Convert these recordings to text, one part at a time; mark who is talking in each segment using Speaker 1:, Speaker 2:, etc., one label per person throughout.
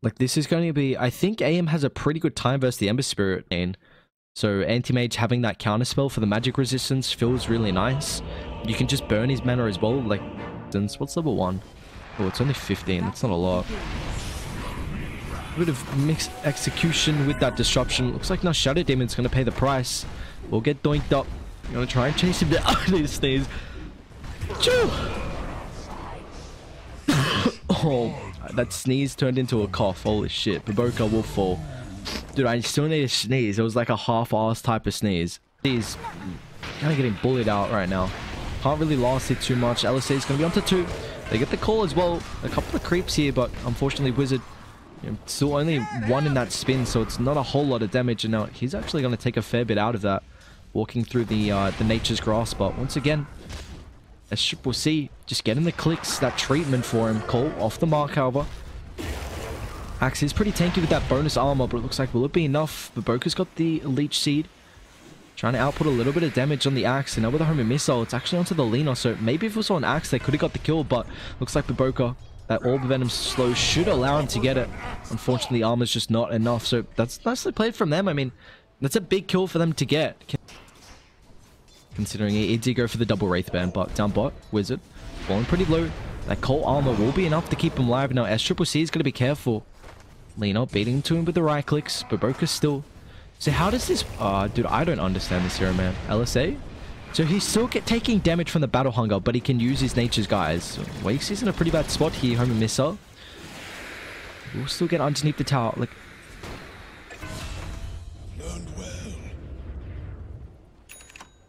Speaker 1: Like, this is going to be... I think AM has a pretty good time versus the Ember Spirit main. So, Anti-Mage having that counterspell for the magic resistance feels really nice. You can just burn his mana as well. Like, what's level 1? Oh, it's only 15. That's not a lot. A bit of mixed execution with that disruption. Looks like now Shadow Demon's going to pay the price. We'll get doinked up. I'm going to try and chase him down. I need to sneeze. Choo! Oh, that sneeze turned into a cough. Holy shit. Baboka will fall. Dude, I still need a sneeze. It was like a half-ass type of sneeze. He's kind of getting bullied out right now. Can't really last it too much. LSA is going to be on to 2. They get the call as well. A couple of creeps here, but unfortunately Wizard still only 1 in that spin, so it's not a whole lot of damage. And now he's actually going to take a fair bit out of that, walking through the Nature's Grasp. But once again, SCCC just getting the clicks, that treatment for him. Cole off the mark, however. Axe is pretty tanky with that bonus armor, but it looks like will it be enough? Baboka's got the Leech Seed. Trying to output a little bit of damage on the Axe, and now with the Homing Missile, it's actually onto the Lina, so maybe if it was on Axe, they could have got the kill, but looks like Baboka, that Orb of Venom slow should allow him to get it. Unfortunately, the armor's just not enough, so that's nicely played from them. I mean, that's a big kill for them to get. Considering he did go for the double Wraith Band, but down bot, Wizard, falling pretty low. That Cold Armor will be enough to keep him alive. Now, SCCC is going to be careful. Lina beating to him with the right clicks. Baboka still. So how does this... dude, I don't understand this hero, man. LSA? So he's still taking damage from the Battle Hunger, but he can use his Nature's Guise. So Wakes is in a pretty bad spot here. Homing Missile. We'll still get underneath the tower. Like...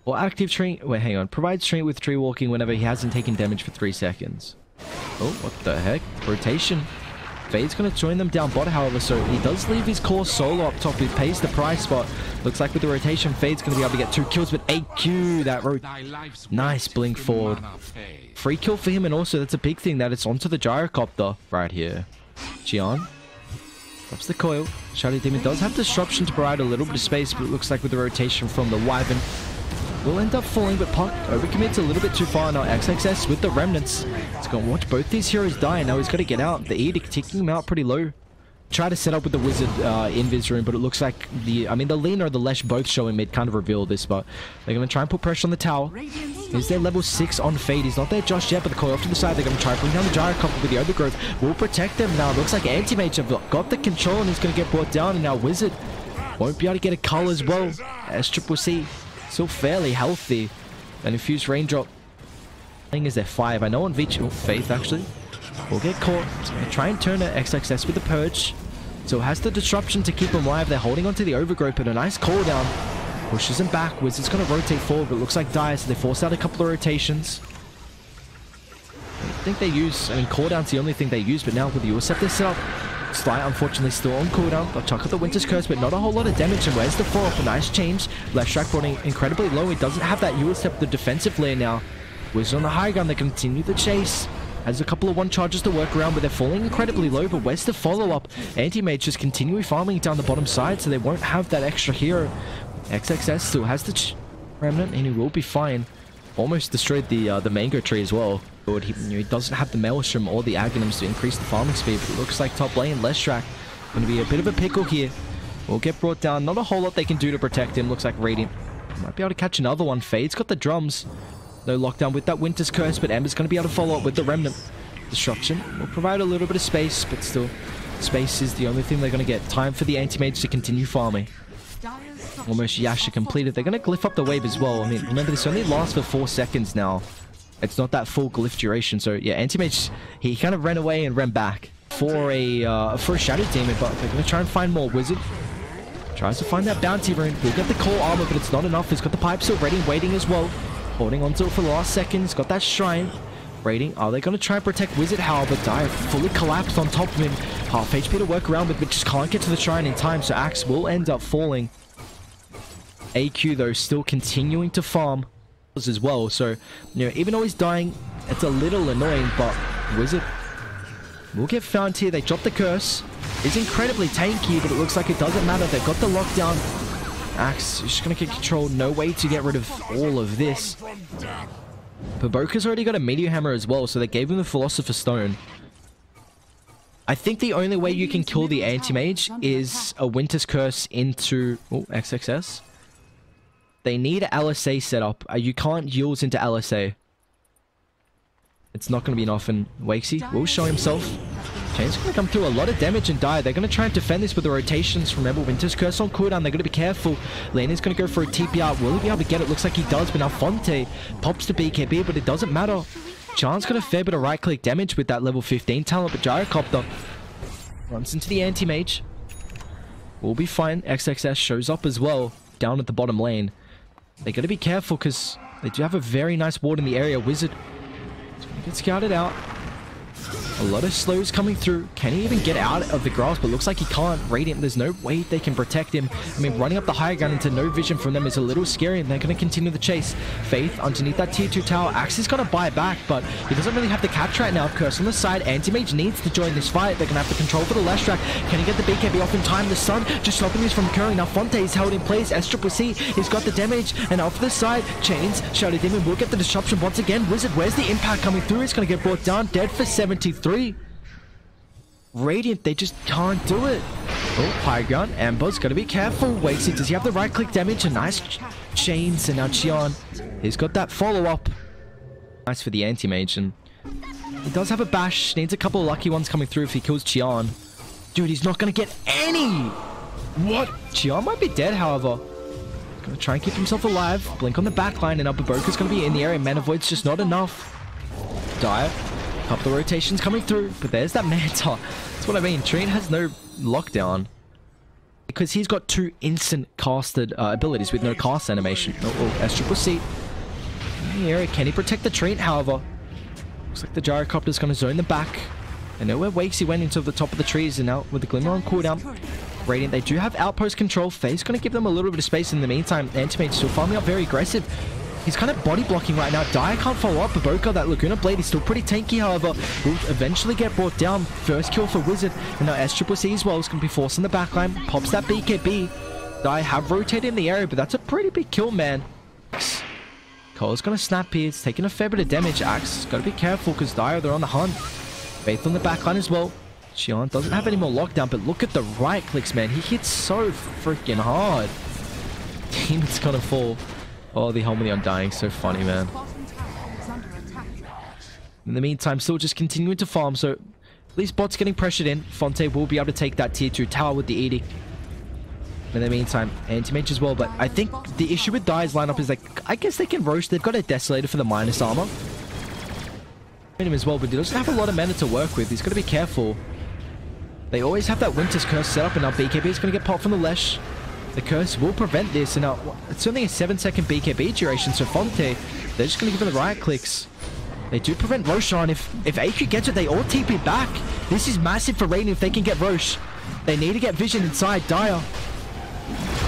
Speaker 1: Or active tree... Wait, hang on. Provides tree with tree walking whenever he hasn't taken damage for 3 seconds. Oh, what the heck? Rotation. Fade's going to join them down bot, however, so he does leave his core solo up top. He pays the price, but looks like with the rotation, Fade's going to be able to get 2 kills, but AQ, that nice blink forward. Free kill for him, and also that's a big thing that it's onto the Gyrocopter right here. Jian drops the coil. Shadow Demon does have disruption to provide a little bit of space, but it looks like with the rotation from the Wyvern, will end up falling, but Puck overcommits a little bit too far. Now XXS with the Remnants. He's going to watch both these heroes die, and now he's got to get out. The Edict ticking him out pretty low. Try to set up with the Wizard invis room, but it looks like the Lina or the Lesh both showing mid kind of reveal this, but they're going to try and put pressure on the tower. Is there level 6 on Fade? He's not there just yet, but the coil off to the side. They're going to try and bring down the Gyrocopter with the Overgrowth. Will protect them now. It looks like Anti-Mage have got the control, and he's going to get brought down, and now Wizard won't be able to get a cull as well. SCCC still fairly healthy. An infused raindrop. Thing is there 5. I know on Veach, Faith actually will get caught. They try and turn it XXS with the Purge. So it has the disruption to keep him alive. They're holding onto the Overgrowth, but a nice call down pushes him back. Wizard's going to rotate forward, but it looks like dire, so they force out a couple of rotations. I think they use, cooldown's the only thing they use, but now with the Scepter set up, Sly, unfortunately, still on cooldown. They'll chuck out the Winter's Curse, but not a whole lot of damage. And where's the 4 up? A nice change. Left Shrek running incredibly low. He doesn't have that Scepter defensive layer now. Wizard on the high ground. They continue the chase. Has a couple of 1 charges to work around, but they're falling incredibly low. But where's the follow-up? Anti-Mage just continually farming down the bottom side, so they won't have that extra hero. XXS still has the Remnant, and he will be fine. Almost destroyed the Mango Tree as well. He doesn't have the Maelstrom or the Aghanims to increase the farming speed, but it looks like top lane, Leshrac, going to be a bit of a pickle here. Will get brought down. Not a whole lot they can do to protect him. Looks like Radiant might be able to catch another one. Fade's got the drums. No lockdown with that Winter's Curse, but Ember's going to be able to follow up with the Remnant. Disruption will provide a little bit of space, but still, space is the only thing they're going to get. Time for the Anti-Mage to continue farming. Almost Yasha completed. They're going to glyph up the wave as well. Remember, this only lasts for 4 seconds now. It's not that full glyph duration, so yeah, Anti-Mage, he kind of ran away and ran back for a Shadow Demon, but they're going to try and find more. Wizard tries to find that bounty rune. We'll get the core armor, but it's not enough. He's got the pipes already waiting as well. Holding onto it for the last seconds. Got that shrine. Raiding. Are they going to try and protect Wizard? However, Dire fully collapsed on top of him. Half HP to work around with, but just can't get to the shrine in time, so Axe will end up falling. AQ, though, still continuing to farm as well, so even though he's dying, it's a little annoying, but Wizard will get found here. They drop the curse. It's incredibly tanky, but it looks like it doesn't matter. They've got the lockdown. Axe is just going to get control. No way to get rid of all of this. Baboka's already got a Meteor Hammer as well, so they gave him the Philosopher's Stone. I think the only way you can kill the anti-mage is a Winter's Curse into... Oh, XXS. They need LSA set up. You can't yields into LSA. It's not going to be enough, and Wakesy will show himself. Chain's going to come through a lot of damage and die. They're going to try and defend this with the rotations. Remember, Winter's Curse on cooldown. They're going to be careful. Lena's going to go for a TPR. Will he be able to get it? Looks like he does, but now Fonte pops the BKB, but it doesn't matter. Chan's got a fair bit of right-click damage with that level 15 talent, but Gyrocopter runs into the anti-mage. We'll be fine. XXS shows up as well, down at the bottom lane. They got to be careful because they do have a very nice ward in the area. Wizard is going to get scouted out. A lot of slows coming through. Can he even get out of the grass? But looks like he can't. Radiant, there's no way they can protect him. I mean, running up the high ground into no vision from them is a little scary, and they're going to continue the chase. Faith underneath that tier 2 tower. Axe is going to buy back, but he doesn't really have the catch right now. Curse on the side. Anti-Mage needs to join this fight. They're going to have to control for the last track. Can he get the BKB off in time? The sun just stopping this from occurring. Now Fonte is held in place. SCCC, he's got the damage, and off the side, Chains, Shadow Demon will get the disruption once again. Wizard, where's the impact coming through? It's going to get brought down. Dead for 73. Radiant, they just can't do it. Oh, high ground. Amber's got to be careful. Wakesy, does he have the right click damage? A nice Chains, and now Qian, he's got that follow-up. Nice for the anti-mage, and he does have a bash. Needs a couple of lucky ones coming through if he kills Qian. Dude, he's not going to get any. What? Qian might be dead, however. Going to try and keep himself alive. Blink on the back line, and Upper Boker's going to be in the area. Mana Void's just not enough. Dire. Couple of rotations coming through, but there's that Manta. That's what I mean. Trine has no lockdown because he's got 2 instant casted abilities with no cast animation. Oh, SCCC. In the area, can he protect the Trine? However, looks like the Gyrocopter's going to zone the back. I know where Wakesy went into the top of the trees, and now with the Glimmer on cooldown. Radiant, they do have outpost control. Faye's going to give them a little bit of space in the meantime. Anti-Mage still farming up very aggressive. He's kind of body blocking right now. Dire can't follow up. Baboka, that Laguna Blade is still pretty tanky, however. Will eventually get brought down. First kill for Wizard. And now SCCC as well is going to be forced in the backline. Pops that BKB. Dire have rotated in the area, but that's a pretty big kill, man. Cole's going to snap here. It's taking a fair bit of damage. Axe, got to be careful because Dire, they're on the hunt. Faith on the backline as well. Qian doesn't have any more lockdown, but look at the right clicks, man. He hits so freaking hard. Demon's going to fall. Oh, the Helmet Undying, so funny, man. In the meantime, still just continuing to farm, so at least bot's getting pressured in. Fonte will be able to take that tier 2 tower with the Edict. In the meantime, anti-mage as well, but I think the issue with Dire's lineup is, like, I guess they can roast. They've got a Desolator for the minus armor. Him as well, but he doesn't have a lot of mana to work with. He's got to be careful. They always have that Winter's Curse set up, and now BKB is going to get popped from the Lesh. The curse will prevent this, and now it's only a 7-second BKB duration, so Fonte, they're just going to give him the right clicks. They do prevent Roshan. If AQ gets it, they all TP back. This is massive for Radiant if they can get Rosh. They need to get vision inside Dire.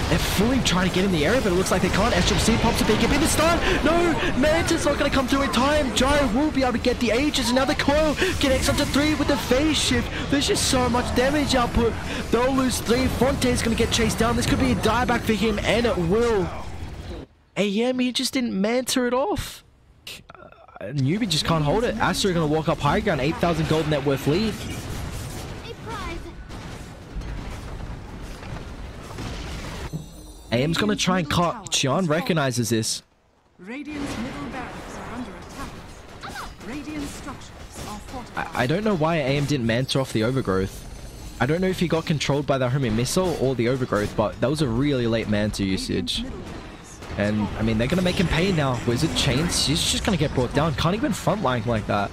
Speaker 1: They're fully trying to get in the area, but it looks like they can't. SCCC pops a BKB this time. No, Manta's not going to come through in time. Gyro will be able to get the Aegis. Another coil connects onto 3 with the phase shift. There's just so much damage output. They'll lose 3. Fonte's going to get chased down. This could be a dieback for him, and it will. AM, he just didn't Manta it off. Newbee just can't hold it. Aster are going to walk up high ground. 8,000 gold net worth lead. AM's gonna try and cut. Qian recognizes this.
Speaker 2: Radiant's middle barracks are under attack. Radiant structures are fortified.
Speaker 1: I don't know why AM didn't Manta off the Overgrowth. I don't know if he got controlled by the homing missile or the Overgrowth, but that was a really late Manta usage. And, I mean, they're gonna make him pay now. Wizard Chains, he's just gonna get brought down. Can't even frontline like that.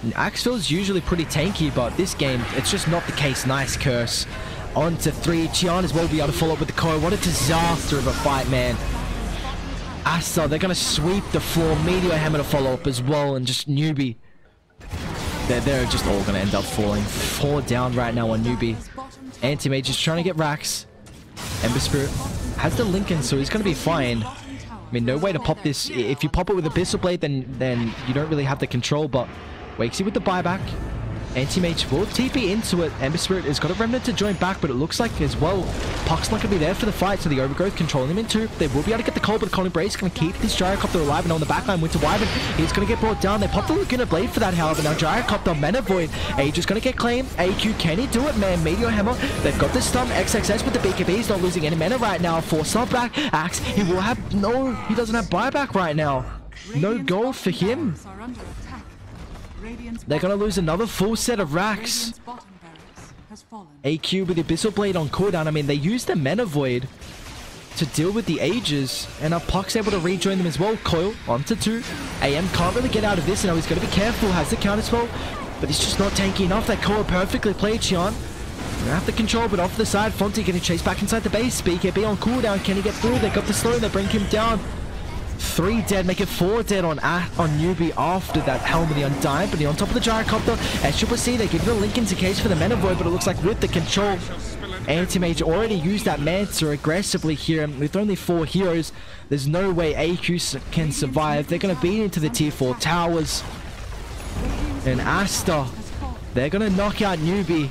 Speaker 1: And Axfield's usually pretty tanky, but this game, it's just not the case. Nice curse. On to 3. Qian as well be able to follow up with the core. What a disaster of a fight, man. Aster, they're going to sweep the floor. Meteor Hammer to follow up as well. And just Newbee. They're just all going to end up falling. 4 down right now on Newbee. Anti-Mage is trying to get racks. Ember Spirit has the Lincoln, so he's going to be fine. I mean, no way to pop this. If you pop it with Abyssal Blade, then you don't really have the control. But Wakesy with the buyback. Anti-Mage will TP into it. Ember Spirit has got a Remnant to join back, but it looks like as well, Puck's not going to be there for the fight, so the Overgrowth controlling him in two. They will be able to get the cold, but the Colin Brace going to keep this Gyrocopter alive, and on the backline, Winter Wyvern, he's going to get brought down. They pop the Laguna Blade for that, however. Now Gyrocopter, Mana Void, Age is going to get claimed. AQ, can he do it, man? Meteor Hammer, they've got the stun. XXS with the BKB, he's not losing any mana right now. Force not back. Axe, he will have, no, he doesn't have buyback right now. No gold for him. They're going to lose another full set of racks. AQ with the Abyssal Blade on cooldown. I mean, they used the Mana Void to deal with the Ages, and now Puck's able to rejoin them as well. Coil onto 2. AM can't really get out of this, and now he's got to be careful. Has the counterspell, but he's just not tanky enough. That Coil perfectly played. Xian gonna have the control, but off the side. Fonty getting chased back inside the base. BKB on cooldown. Can he get through? They got the slow, and they bring him down. 3 dead, make it 4 dead on Newbee after that Helm of the Undying, but on top of the Gyrocopter. As Triple C, they give the Lincoln's a case for the Mana Void, but it looks like with the control, Anti-Mage already used that Manta aggressively here. With only 4 heroes, there's no way AQ can survive. They're going to beat into the tier 4 towers. And Aster, they're going to knock out Newbee.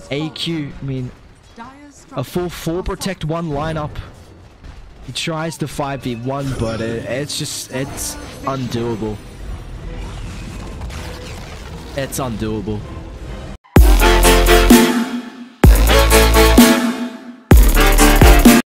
Speaker 1: AQ, I mean, a full 4 protect 1 lineup. He tries to 5v1, but it's undoable. It's undoable.